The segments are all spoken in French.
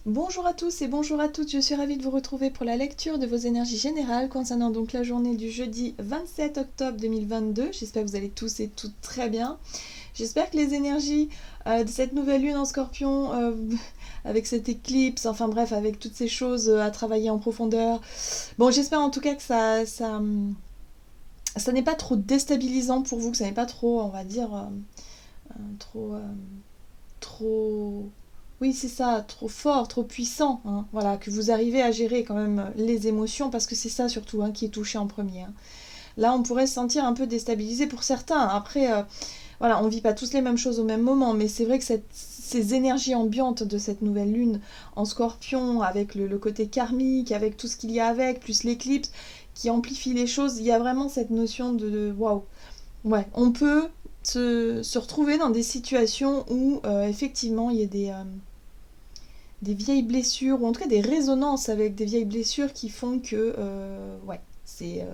Bonjour à tous et bonjour à toutes, je suis ravie de vous retrouver pour la lecture de vos énergies générales concernant donc la journée du jeudi 27 octobre 2022. J'espère que vous allez tous et toutes très bien. J'espère que les énergies de cette nouvelle lune en scorpion, avec cette éclipse, enfin bref, avec toutes ces choses à travailler en profondeur. Bon, j'espère en tout cas que ça n'est pas trop déstabilisant pour vous, que ça n'est pas trop, on va dire, trop... trop... Oui, c'est ça, trop fort, trop puissant, hein. Voilà, que vous arrivez à gérer quand même les émotions, parce que c'est ça surtout hein, qui est touché en premier, hein. Là, on pourrait se sentir un peu déstabilisé pour certains. Après, voilà, on ne vit pas tous les mêmes choses au même moment, mais c'est vrai que ces énergies ambiantes de cette nouvelle lune en scorpion, avec le côté karmique, avec tout ce qu'il y a avec, plus l'éclipse, qui amplifie les choses, il y a vraiment cette notion de waouh. Ouais, on peut se retrouver dans des situations où effectivement il y a des vieilles blessures, ou en tout cas des résonances avec des vieilles blessures qui font que, ouais, c'est...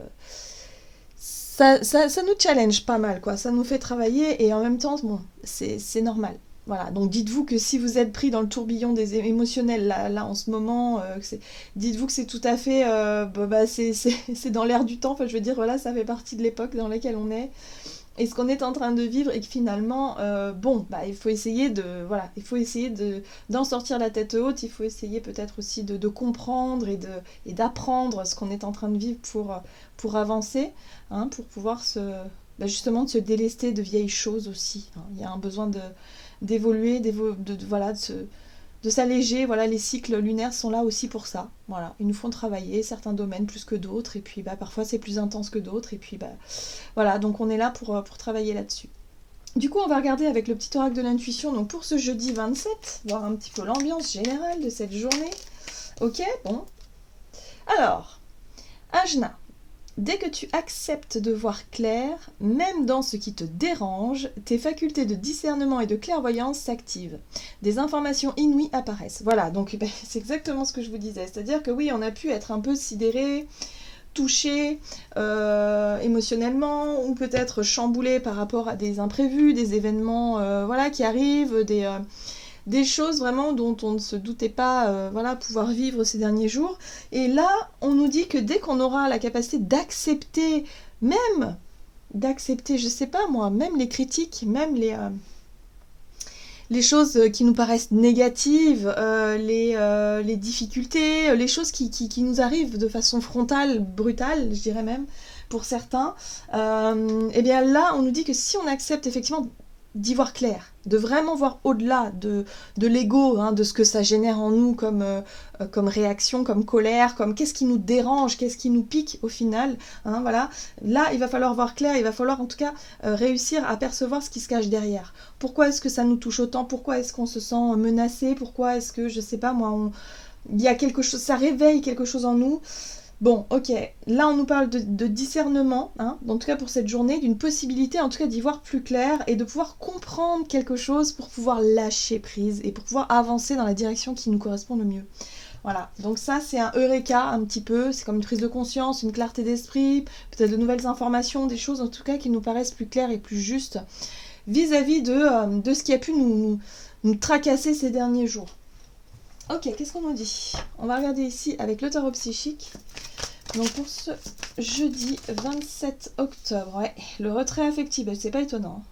ça nous challenge pas mal, quoi. Ça nous fait travailler et en même temps, bon, c'est normal. Voilà, donc dites-vous que si vous êtes pris dans le tourbillon des émotionnels là en ce moment, dites-vous que c'est tout à fait, c'est dans l'air du temps. Enfin, je veux dire, voilà, ça fait partie de l'époque dans laquelle on est et ce qu'on est en train de vivre et que finalement, bon, bah, il faut essayer voilà, il faut essayer d'en sortir la tête haute, il faut essayer peut-être aussi de comprendre et d'apprendre ce qu'on est en train de vivre pour avancer, hein, pour pouvoir justement de se délester de vieilles choses aussi, hein. Il y a un besoin d'évoluer, voilà, de s'alléger. Voilà, les cycles lunaires sont là aussi pour ça. Voilà, ils nous font travailler certains domaines plus que d'autres, et puis parfois c'est plus intense que d'autres, et puis voilà, donc on est là pour travailler là-dessus. Du coup, on va regarder avec le petit oracle de l'intuition, donc pour ce jeudi 27, voir un petit peu l'ambiance générale de cette journée. Ok, bon. Alors, Ajna, dès que tu acceptes de voir clair, même dans ce qui te dérange, tes facultés de discernement et de clairvoyance s'activent. Des informations inouïes apparaissent. Voilà, donc c'est exactement ce que je vous disais. C'est-à-dire que oui, on a pu être un peu sidéré, touché émotionnellement, ou peut-être chamboulé par rapport à des imprévus, des événements voilà, qui arrivent, des choses vraiment dont on ne se doutait pas voilà, pouvoir vivre ces derniers jours. Et là, on nous dit que dès qu'on aura la capacité d'accepter, même d'accepter, je sais pas moi, même les critiques, même les choses qui nous paraissent négatives, les difficultés, les choses qui nous arrivent de façon frontale, brutale, je dirais même, pour certains, et bien là, on nous dit que si on accepte effectivement d'y voir clair, de vraiment voir au-delà de l'ego, hein, de ce que ça génère en nous comme réaction, comme colère, comme qu'est-ce qui nous dérange, qu'est-ce qui nous pique au final, hein, voilà. Là, il va falloir voir clair, il va falloir en tout cas réussir à percevoir ce qui se cache derrière. Pourquoi est-ce que ça nous touche autant? Pourquoi est-ce qu'on se sent menacé? Pourquoi est-ce que, je sais pas moi, il y a quelque chose, ça réveille quelque chose en nous? Bon, ok, là on nous parle de discernement, hein, en tout cas pour cette journée, d'une possibilité en tout cas d'y voir plus clair et de pouvoir comprendre quelque chose pour pouvoir lâcher prise et pour pouvoir avancer dans la direction qui nous correspond le mieux. Voilà, donc ça c'est un eureka un petit peu, c'est comme une prise de conscience, une clarté d'esprit, peut-être de nouvelles informations, des choses en tout cas qui nous paraissent plus claires et plus justes vis-à-vis de ce qui a pu nous tracasser ces derniers jours. Ok, qu'est-ce qu'on nous dit? On va regarder ici avec le tarot psychique. Donc pour ce jeudi 27 octobre, ouais, le retrait affectif, c'est pas étonnant.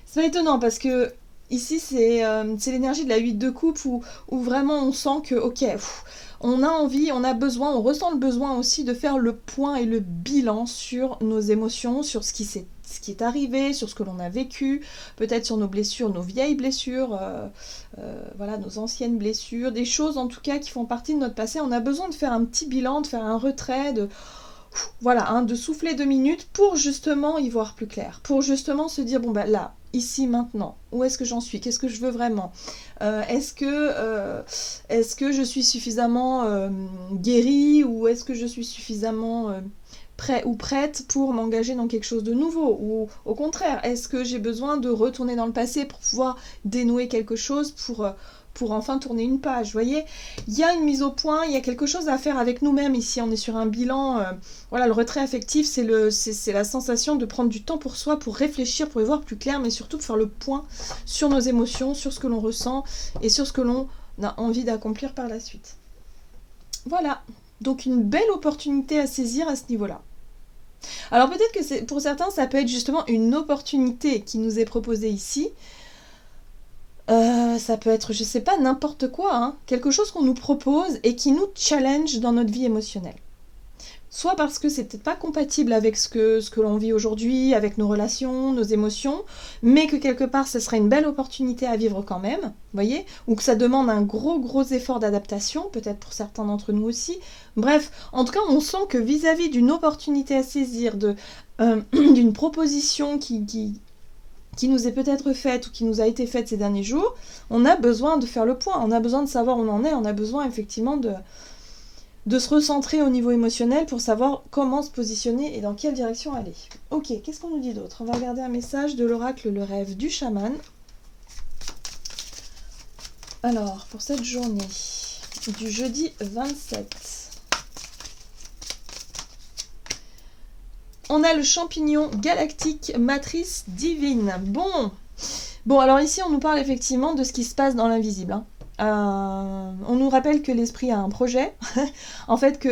C'est pas étonnant parce que ici c'est l'énergie de la 8 de coupe où vraiment on sent que ok, on a envie, on a besoin, on ressent le besoin aussi de faire le point et le bilan sur nos émotions, sur ce qui est arrivé, sur ce que l'on a vécu, peut-être sur nos blessures, nos vieilles blessures, voilà, nos anciennes blessures, des choses en tout cas qui font partie de notre passé. On a besoin de faire un petit bilan, de faire un retrait, voilà, hein, de souffler 2 minutes pour justement y voir plus clair, pour justement se dire bon bah là, ici, maintenant, où est-ce que j'en suis, qu'est-ce que je veux vraiment, est-ce que je suis suffisamment guérie, ou est-ce que je suis suffisamment prêt ou prête pour m'engager dans quelque chose de nouveau, ou au contraire, est-ce que j'ai besoin de retourner dans le passé pour pouvoir dénouer quelque chose, pour enfin tourner une page, vous voyez, il y a une mise au point, il y a quelque chose à faire avec nous-mêmes ici, on est sur un bilan, voilà, le retrait affectif, c'est la sensation de prendre du temps pour soi, pour réfléchir, pour y voir plus clair, mais surtout pour faire le point sur nos émotions, sur ce que l'on ressent, et sur ce que l'on on a envie d'accomplir par la suite. Voilà, donc une belle opportunité à saisir à ce niveau-là. Alors peut-être que pour certains, ça peut être justement une opportunité qui nous est proposée ici. Ça peut être, je sais pas, n'importe quoi, hein. Quelque chose qu'on nous propose et qui nous challenge dans notre vie émotionnelle. Soit parce que c'est peut-être pas compatible avec ce que l'on vit aujourd'hui, avec nos relations, nos émotions, mais que quelque part, ce serait une belle opportunité à vivre quand même, vous voyez, ou que ça demande un gros effort d'adaptation, peut-être pour certains d'entre nous aussi. Bref, en tout cas, on sent que vis-à-vis d'une opportunité à saisir, d'une proposition qui nous est peut-être faite ou qui nous a été faite ces derniers jours, on a besoin de faire le point, on a besoin de savoir où on en est, on a besoin effectivement de se recentrer au niveau émotionnel pour savoir comment se positionner et dans quelle direction aller. Ok, qu'est-ce qu'on nous dit d'autre? On va regarder un message de l'oracle Le Rêve du Chaman. Alors, pour cette journée du jeudi 27, on a le champignon galactique matrice divine. Bon, alors ici, on nous parle effectivement de ce qui se passe dans l'invisible, hein. On nous rappelle que l'esprit a un projet. En fait,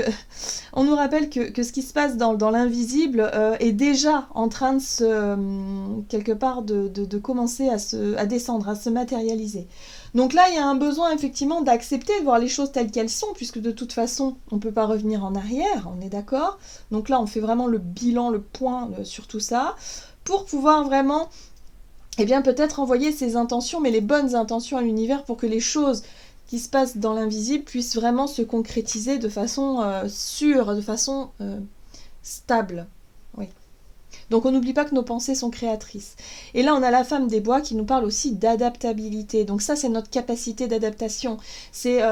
on nous rappelle que ce qui se passe dans l'invisible est déjà en train de quelque part de commencer à descendre, à se matérialiser. Donc là, il y a un besoin effectivement d'accepter, de voir les choses telles qu'elles sont, puisque de toute façon, on ne peut pas revenir en arrière, on est d'accord. Donc là, on fait vraiment le bilan, le point sur tout ça, pour pouvoir vraiment peut-être envoyer ses intentions, mais les bonnes intentions à l'univers pour que les choses qui se passent dans l'invisible puissent vraiment se concrétiser de façon sûre, de façon stable. Oui. Donc on n'oublie pas que nos pensées sont créatrices. Et là, on a la femme des bois qui nous parle aussi d'adaptabilité. Donc ça, c'est notre capacité d'adaptation. C'est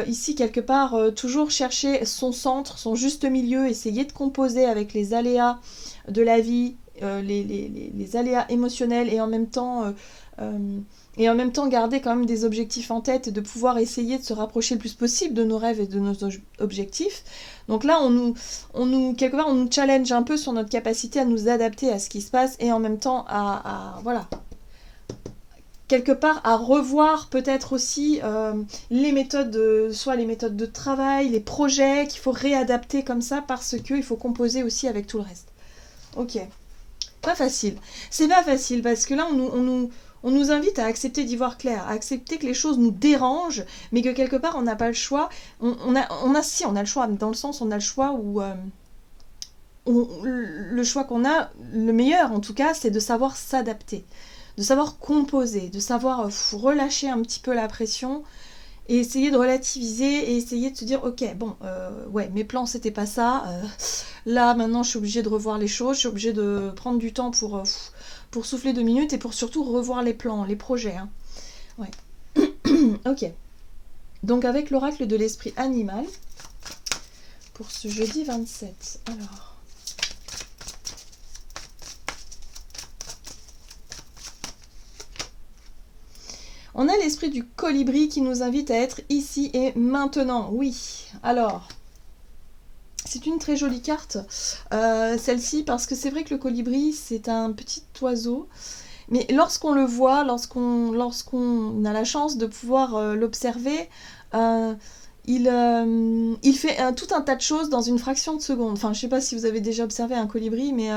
ici, quelque part, toujours chercher son centre, son juste milieu, essayer de composer avec les aléas de la vie, les aléas émotionnels et en même temps garder quand même des objectifs en tête et de pouvoir essayer de se rapprocher le plus possible de nos rêves et de nos objectifs. Donc là, quelque part, on nous challenge un peu sur notre capacité à nous adapter à ce qui se passe et en même temps quelque part à revoir peut-être aussi les méthodes, soit les méthodes de travail, les projets qu'il faut réadapter comme ça parce qu'il faut composer aussi avec tout le reste. Ok. Pas facile. C'est pas facile parce que là, on nous invite à accepter d'y voir clair, à accepter que les choses nous dérangent, mais que quelque part, on n'a pas le choix. On a le choix, dans le sens, on a le choix où... le choix qu'on a, le meilleur en tout cas, c'est de savoir s'adapter, de savoir composer, de savoir relâcher un petit peu la pression et essayer de relativiser et essayer de se dire ok, bon, ouais, mes plans c'était pas ça, là maintenant je suis obligée de revoir les choses, je suis obligée de prendre du temps pour souffler 2 minutes et pour surtout revoir les plans, les projets, hein. Ouais. Ok. Donc avec l'oracle de l'esprit animal, pour ce jeudi 27, alors... On a l'esprit du colibri qui nous invite à être ici et maintenant. Oui, alors, c'est une très jolie carte, celle-ci, parce que c'est vrai que le colibri, c'est un petit oiseau. Mais lorsqu'on le voit, lorsqu'on a la chance de pouvoir l'observer, il fait tout un tas de choses dans une fraction de seconde. Enfin, je ne sais pas si vous avez déjà observé un colibri, mais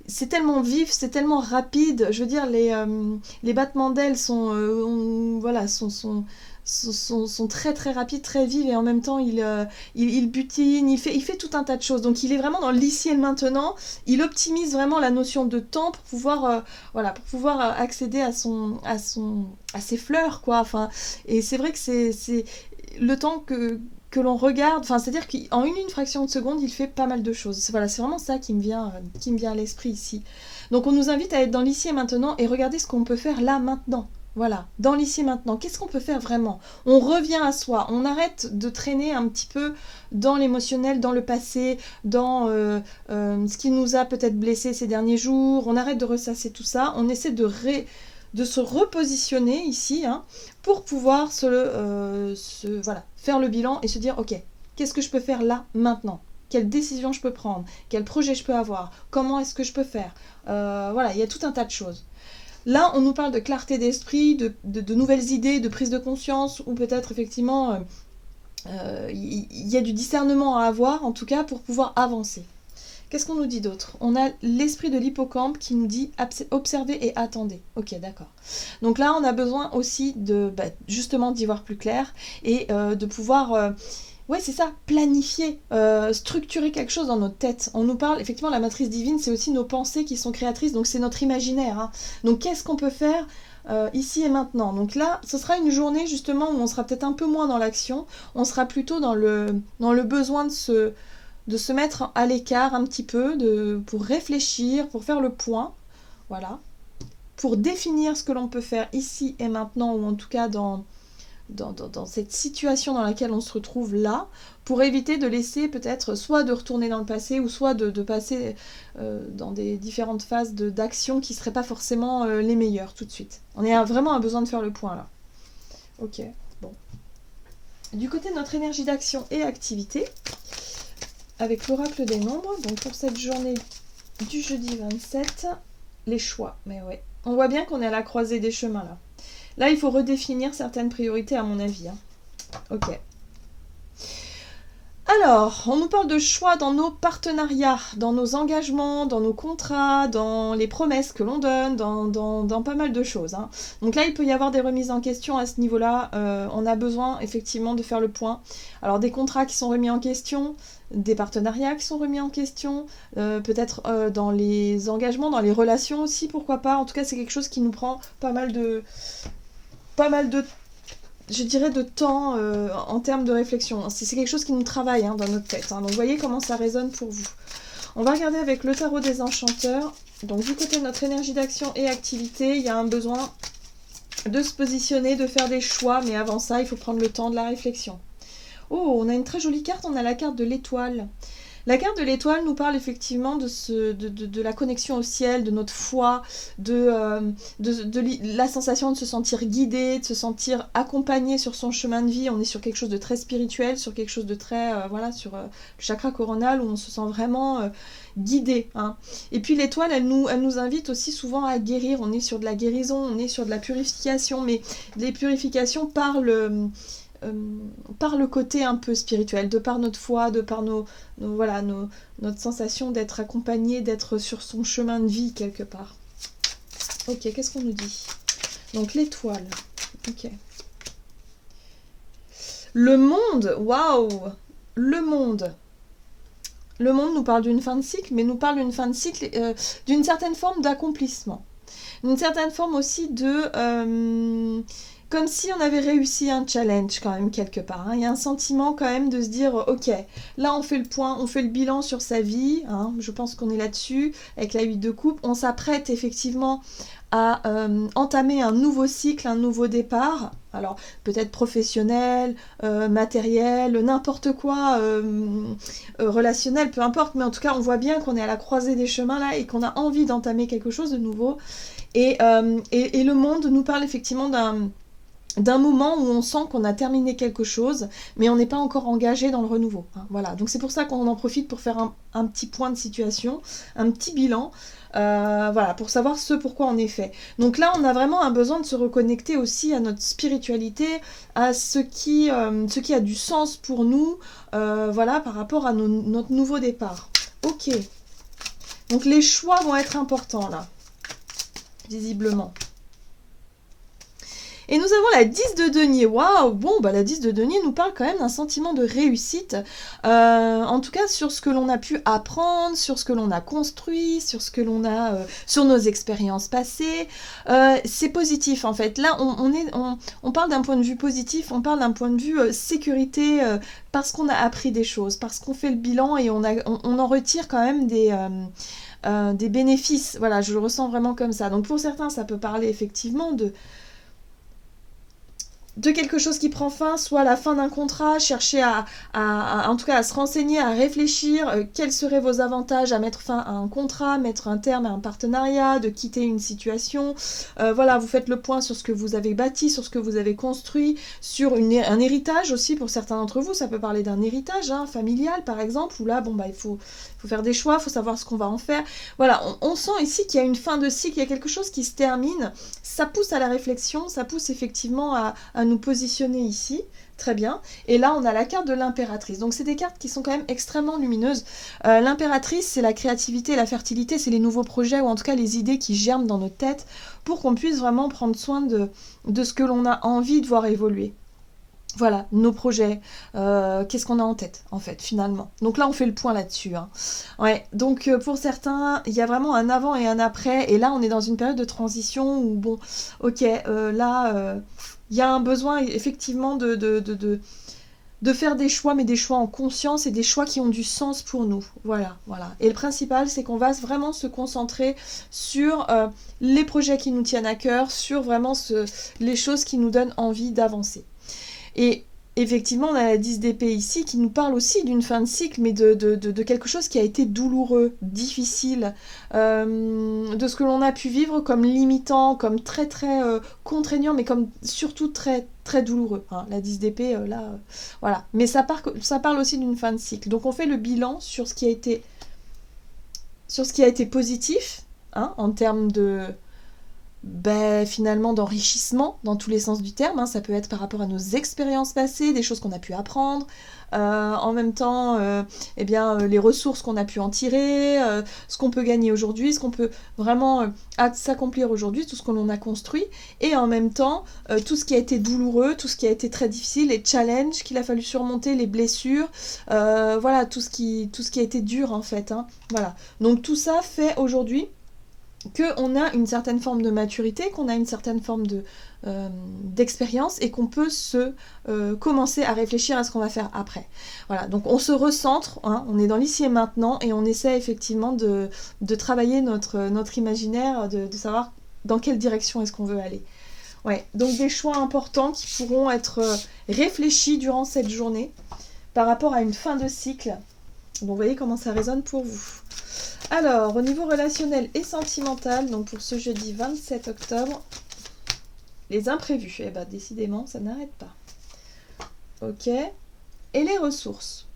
c'est tellement vif, c'est tellement rapide. Je veux dire, les battements d'ailes sont très très rapides, très vifs, et en même temps, il butine, il fait tout un tas de choses. Donc, il est vraiment dans l'ici et le maintenant. Il optimise vraiment la notion de temps pour pouvoir, accéder à ses fleurs, quoi. Enfin, et c'est vrai que c'est le temps que l'on regarde, enfin c'est-à-dire qu'en une fraction de seconde, il fait pas mal de choses. Voilà, c'est vraiment ça qui me vient à l'esprit ici. Donc on nous invite à être dans l'ici et maintenant et regarder ce qu'on peut faire là maintenant. Voilà, dans l'ici et maintenant. Qu'est-ce qu'on peut faire vraiment? On revient à soi, on arrête de traîner un petit peu dans l'émotionnel, dans le passé, dans ce qui nous a peut-être blessés ces derniers jours. On arrête de ressasser tout ça, on essaie de se repositionner ici, hein, pour pouvoir faire le bilan et se dire ok, qu'est-ce que je peux faire là, maintenant? Quelle décision je peux prendre? Quel projet je peux avoir? Comment est-ce que je peux faire? Voilà, il y a tout un tas de choses. Là, on nous parle de clarté d'esprit, de nouvelles idées, de prise de conscience, ou peut-être effectivement, il y a du discernement à avoir, en tout cas, pour pouvoir avancer. Qu'est-ce qu'on nous dit d'autre? On a l'esprit de l'hippocampe qui nous dit observez et attendez. Ok, d'accord. Donc là, on a besoin aussi de justement d'y voir plus clair et de pouvoir... ouais, c'est ça, planifier, structurer quelque chose dans notre tête. On nous parle, effectivement, la matrice divine, c'est aussi nos pensées qui sont créatrices, donc c'est notre imaginaire. Hein. Donc qu'est-ce qu'on peut faire ici et maintenant? Donc là, ce sera une journée justement où on sera peut-être un peu moins dans l'action, on sera plutôt dans le besoin de se mettre à l'écart un petit peu, pour réfléchir, pour faire le point, voilà, pour définir ce que l'on peut faire ici et maintenant, ou en tout cas dans cette situation dans laquelle on se retrouve là, pour éviter de laisser peut-être soit de retourner dans le passé, ou soit de passer dans des différentes phases d'action qui ne seraient pas forcément les meilleures tout de suite. On a vraiment un besoin de faire le point là. Ok, bon. Du côté de notre énergie d'action et activité, avec l'oracle des nombres, donc pour cette journée du jeudi 27, les choix. Mais ouais, on voit bien qu'on est à la croisée des chemins là. Là, il faut redéfinir certaines priorités à mon avis. Hein. Ok. Alors, on nous parle de choix dans nos partenariats, dans nos engagements, dans nos contrats, dans les promesses que l'on donne, dans pas mal de choses. Hein. Donc là, il peut y avoir des remises en question à ce niveau-là. On a besoin effectivement de faire le point. Alors, des contrats qui sont remis en question, des partenariats qui sont remis en question, peut-être dans les engagements, dans les relations aussi, pourquoi pas. En tout cas, c'est quelque chose qui nous prend pas mal de je dirais de temps en termes de réflexion. C'est quelque chose qui nous travaille hein, dans notre tête. Hein. Donc vous voyez comment ça résonne pour vous. On va regarder avec le tarot des enchanteurs. Donc du côté de notre énergie d'action et activité, il y a un besoin de se positionner, de faire des choix. Mais avant ça, il faut prendre le temps de la réflexion. Oh, on a une très jolie carte, on a la carte de l'étoile. La carte de l'étoile nous parle effectivement de la connexion au ciel, de notre foi, de la sensation de se sentir guidé, de se sentir accompagné sur son chemin de vie. On est sur quelque chose de très spirituel, sur quelque chose de très, voilà, sur le chakra coronal où on se sent vraiment guidé. Hein. Et puis l'étoile, elle nous invite aussi souvent à guérir. On est sur de la guérison, on est sur de la purification, mais les purifications par le côté un peu spirituel, de par notre foi, de par notre sensation d'être accompagné, d'être sur son chemin de vie quelque part. Ok, qu'est-ce qu'on nous dit? Donc l'étoile. Ok. Le monde, waouh! Le monde. Le monde nous parle d'une fin de cycle, mais nous parle d'une fin de cycle, d'une certaine forme d'accomplissement. Une certaine forme aussi de... comme si on avait réussi un challenge quand même quelque part. Hein. Il y a un sentiment quand même de se dire, ok, là on fait le point, on fait le bilan sur sa vie. Hein. Je pense qu'on est là-dessus, avec la 8 de coupe. On s'apprête effectivement à entamer un nouveau cycle, un nouveau départ. Alors peut-être professionnel, matériel, n'importe quoi, relationnel, peu importe. Mais en tout cas, on voit bien qu'on est à la croisée des chemins là et qu'on a envie d'entamer quelque chose de nouveau. Et le monde nous parle effectivement d'un moment où on sent qu'on a terminé quelque chose, mais on n'est pas encore engagé dans le renouveau. Hein, voilà. Donc c'est pour ça qu'on en profite pour faire un petit point de situation, un petit bilan, voilà, pour savoir ce pourquoi on est fait. Donc là, on a vraiment un besoin de se reconnecter aussi à notre spiritualité, à ce qui a du sens pour nous, voilà, par rapport à notre nouveau départ. Ok. Donc les choix vont être importants là, visiblement. Et nous avons la 10 de denier. Waouh! Bon, bah la 10 de denier nous parle quand même d'un sentiment de réussite. En tout cas, sur ce que l'on a pu apprendre, sur ce que l'on a construit, sur ce que l'on a... sur nos expériences passées. C'est positif, en fait. Là, on parle d'un point de vue positif, on parle d'un point de vue sécurité, parce qu'on a appris des choses, parce qu'on fait le bilan et on en retire quand même des bénéfices. Voilà, je le ressens vraiment comme ça. Donc pour certains, ça peut parler effectivement de quelque chose qui prend fin, soit la fin d'un contrat, chercher en tout cas à se renseigner, à réfléchir, quels seraient vos avantages à mettre fin à un contrat, mettre un terme à un partenariat, de quitter une situation. Voilà, vous faites le point sur ce que vous avez bâti, sur ce que vous avez construit, sur un héritage aussi pour certains d'entre vous. Ça peut parler d'un héritage familial par exemple, où là, il faut faire des choix, il faut savoir ce qu'on va en faire. Voilà, on sent ici qu'il y a une fin de cycle, il y a quelque chose qui se termine. Ça pousse à la réflexion, ça pousse effectivement à nous positionner ici. Très bien. Et là, on a la carte de l'impératrice. Donc, c'est des cartes qui sont quand même extrêmement lumineuses. L'impératrice, c'est la créativité, la fertilité, c'est les nouveaux projets, ou en tout cas les idées qui germent dans notre tête, pour qu'on puisse vraiment prendre soin de ce que l'on a envie de voir évoluer. Voilà, nos projets, qu'est-ce qu'on a en tête, en fait, finalement. Donc là, on fait le point là-dessus. Ouais, donc pour certains, il y a vraiment un avant et un après. Et là, on est dans une période de transition où, bon, ok, là, il y a un besoin, effectivement, de faire des choix, mais des choix en conscience et des choix qui ont du sens pour nous. Voilà, voilà. Et le principal, c'est qu'on va vraiment se concentrer sur les projets qui nous tiennent à cœur, sur vraiment les choses qui nous donnent envie d'avancer. Et effectivement, on a la 10 d'épée ici qui nous parle aussi d'une fin de cycle, mais de quelque chose qui a été douloureux, difficile, de ce que l'on a pu vivre comme limitant, comme très très contraignant, mais comme surtout très très douloureux. La 10 d'épée, voilà. Mais ça parle aussi d'une fin de cycle. Donc on fait le bilan sur ce qui a été positif, en termes finalement d'enrichissement dans tous les sens du terme. Ça peut être par rapport à nos expériences passées, des choses qu'on a pu apprendre, en même temps les ressources qu'on a pu en tirer, ce qu'on peut gagner aujourd'hui, ce qu'on peut vraiment s'accomplir aujourd'hui, tout ce que l'on a construit, et en même temps tout ce qui a été douloureux, tout ce qui a été très difficile, les challenges qu'il a fallu surmonter, les blessures, voilà, tout ce qui a été dur en fait, voilà. Donc tout ça fait aujourd'hui qu'on a une certaine forme de maturité, qu'on a une certaine forme d'expérience et qu'on peut commencer à réfléchir à ce qu'on va faire après. Voilà, donc on se recentre, on est dans l'ici et maintenant et on essaie effectivement de travailler notre imaginaire, de savoir dans quelle direction est-ce qu'on veut aller. Ouais, donc des choix importants qui pourront être réfléchis durant cette journée par rapport à une fin de cycle. Donc vous voyez comment ça résonne pour vous. Alors, au niveau relationnel et sentimental, donc pour ce jeudi 27 octobre, les imprévus, décidément, ça n'arrête pas. Ok. Et les ressources.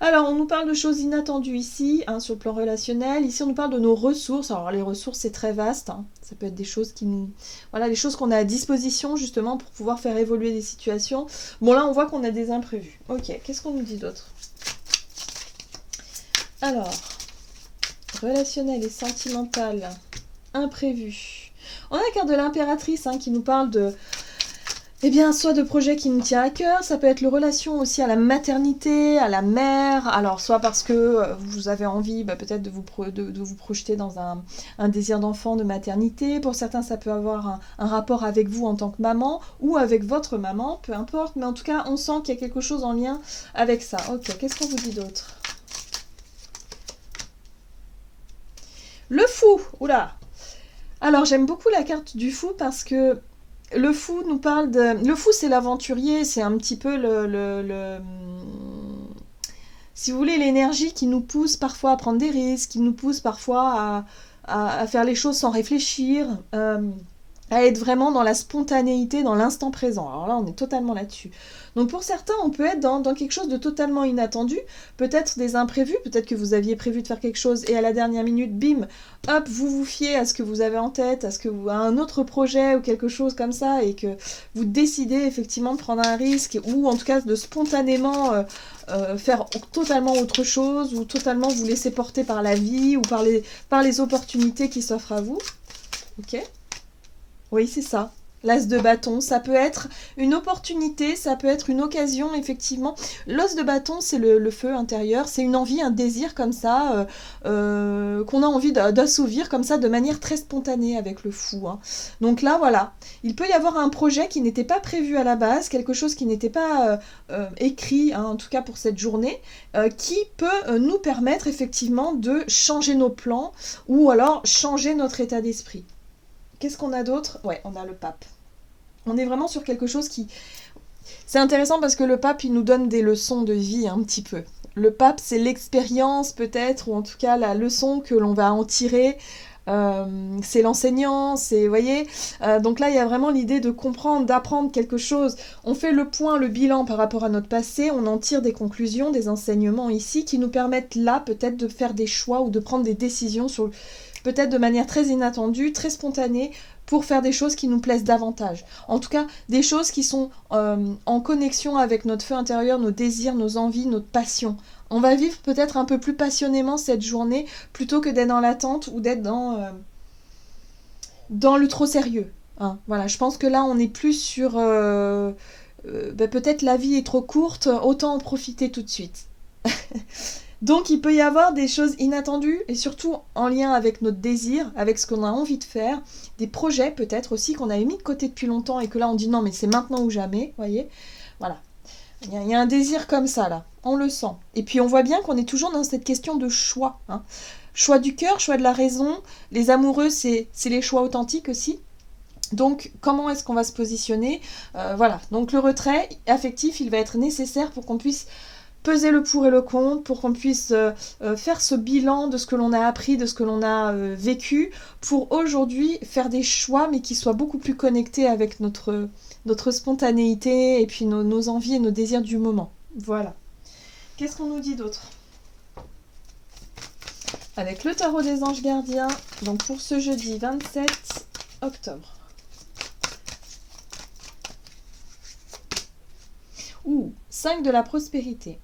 Alors, on nous parle de choses inattendues ici, sur le plan relationnel. Ici, on nous parle de nos ressources. Alors, les ressources, c'est très vaste. Ça peut être des choses les choses qu'on a à disposition, justement, pour pouvoir faire évoluer des situations. Bon, là, on voit qu'on a des imprévus. Ok, qu'est-ce qu'on nous dit d'autre? Alors, relationnel et sentimental, imprévu. On a la carte de l'impératrice qui nous parle soit de projets qui nous tient à cœur, ça peut être le relation aussi à la maternité, à la mère, alors soit parce que vous avez envie peut-être de vous projeter dans un désir d'enfant, de maternité, pour certains ça peut avoir un rapport avec vous en tant que maman, ou avec votre maman, peu importe, mais en tout cas on sent qu'il y a quelque chose en lien avec ça. Ok, qu'est-ce qu'on vous dit d'autre? Le fou, oula. Alors j'aime beaucoup la carte du fou parce que le fou nous parle de... Le fou c'est l'aventurier, c'est un petit peu si vous voulez, l'énergie qui nous pousse parfois à prendre des risques, qui nous pousse parfois à faire les choses sans réfléchir, à être vraiment dans la spontanéité, dans l'instant présent. Alors là, on est totalement là-dessus. Donc pour certains, on peut être dans quelque chose de totalement inattendu, peut-être des imprévus, peut-être que vous aviez prévu de faire quelque chose et à la dernière minute, bim, hop, vous vous fiez à ce que vous avez en tête, à un autre projet ou quelque chose comme ça, et que vous décidez effectivement de prendre un risque, ou en tout cas de spontanément faire totalement autre chose, ou totalement vous laisser porter par la vie, ou par les opportunités qui s'offrent à vous. Ok ? Oui, c'est ça. L'as de bâton, ça peut être une opportunité, ça peut être une occasion, effectivement. L'os de bâton, c'est le feu intérieur, c'est une envie, un désir comme ça, qu'on a envie d'assouvir comme ça, de manière très spontanée avec le fou. Donc là, voilà, il peut y avoir un projet qui n'était pas prévu à la base, quelque chose qui n'était pas écrit, en tout cas pour cette journée, qui peut nous permettre effectivement de changer nos plans, ou alors changer notre état d'esprit. Qu'est-ce qu'on a d'autre? Ouais, on a le pape. On est vraiment sur quelque chose qui... C'est intéressant parce que le pape, il nous donne des leçons de vie un petit peu. Le pape, c'est l'expérience peut-être, ou en tout cas la leçon que l'on va en tirer. C'est l'enseignant, c'est, vous voyez, donc là il y a vraiment l'idée de comprendre, d'apprendre quelque chose. On fait le point, le bilan par rapport à notre passé, on en tire des conclusions, des enseignements ici qui nous permettent là peut-être de faire des choix ou de prendre des décisions sur peut-être de manière très inattendue, très spontanée, pour faire des choses qui nous plaisent davantage. En tout cas, des choses qui sont en connexion avec notre feu intérieur, nos désirs, nos envies, notre passion. On va vivre peut-être un peu plus passionnément cette journée plutôt que d'être dans l'attente ou d'être dans le trop sérieux. Hein. Voilà, je pense que là, on est plus sur... peut-être la vie est trop courte, autant en profiter tout de suite. Donc il peut y avoir des choses inattendues et surtout en lien avec notre désir, avec ce qu'on a envie de faire, des projets peut-être aussi qu'on avait mis de côté depuis longtemps et que là on dit non mais c'est maintenant ou jamais, voyez. Voilà. Il y a un désir comme ça là, on le sent. Et puis on voit bien qu'on est toujours dans cette question de choix. Hein. Choix du cœur, choix de la raison. Les amoureux, c'est les choix authentiques aussi. Donc comment est-ce qu'on va se positionner Voilà, donc le retrait affectif, il va être nécessaire pour qu'on puisse peser le pour et le contre, pour qu'on puisse faire ce bilan de ce que l'on a appris, de ce que l'on a vécu, pour aujourd'hui faire des choix, mais qui soient beaucoup plus connectés avec notre spontanéité et puis nos envies et nos désirs du moment. Voilà. Qu'est-ce qu'on nous dit d'autre ? Avec le tarot des anges gardiens, donc pour ce jeudi 27 octobre. Ouh, 5 de la prospérité.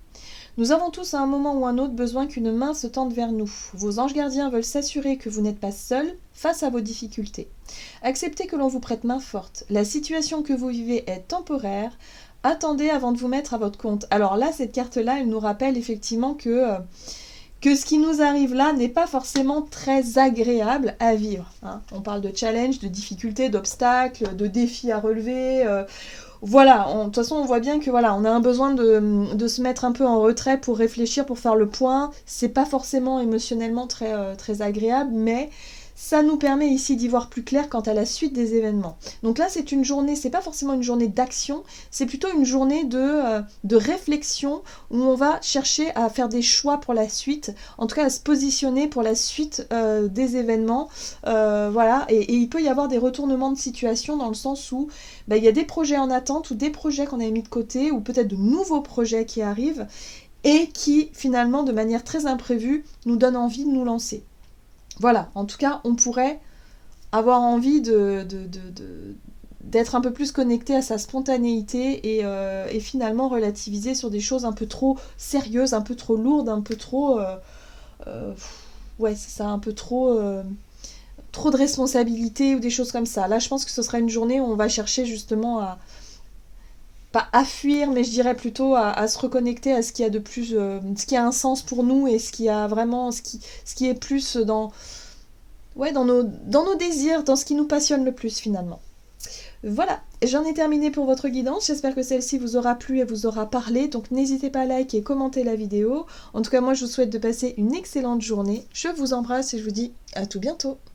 Nous avons tous à un moment ou un autre besoin qu'une main se tende vers nous. Vos anges gardiens veulent s'assurer que vous n'êtes pas seul face à vos difficultés. Acceptez que l'on vous prête main forte. La situation que vous vivez est temporaire. Attendez avant de vous mettre à votre compte. Alors là, cette carte-là, elle nous rappelle effectivement que ce qui nous arrive là n'est pas forcément très agréable à vivre. Hein. On parle de challenge, de difficultés, d'obstacles, de défis à relever... Voilà, de toute façon on voit bien que voilà, on a un besoin de se mettre un peu en retrait pour réfléchir, pour faire le point. C'est pas forcément émotionnellement très agréable, mais ça nous permet ici d'y voir plus clair quant à la suite des événements. Donc là c'est une journée, c'est pas forcément une journée d'action, c'est plutôt une journée de réflexion où on va chercher à faire des choix pour la suite, en tout cas à se positionner pour la suite des événements. Voilà, et il peut y avoir des retournements de situation dans le sens où il y a des projets en attente ou des projets qu'on avait mis de côté ou peut-être de nouveaux projets qui arrivent et qui finalement de manière très imprévue nous donnent envie de nous lancer. Voilà, en tout cas, on pourrait avoir envie d'être un peu plus connecté à sa spontanéité et finalement relativiser sur des choses un peu trop sérieuses, un peu trop lourdes, un peu trop... ouais, c'est ça, un peu trop de responsabilités ou des choses comme ça. Là, je pense que ce sera une journée où on va chercher justement à... pas à fuir, mais je dirais plutôt à se reconnecter à ce qui a de plus, ce qui a un sens pour nous et ce qui a vraiment, ce qui est plus dans nos désirs, dans ce qui nous passionne le plus finalement. Voilà, j'en ai terminé pour votre guidance, j'espère que celle-ci vous aura plu et vous aura parlé, donc n'hésitez pas à liker et commenter la vidéo. En tout cas, moi je vous souhaite de passer une excellente journée, je vous embrasse et je vous dis à tout bientôt.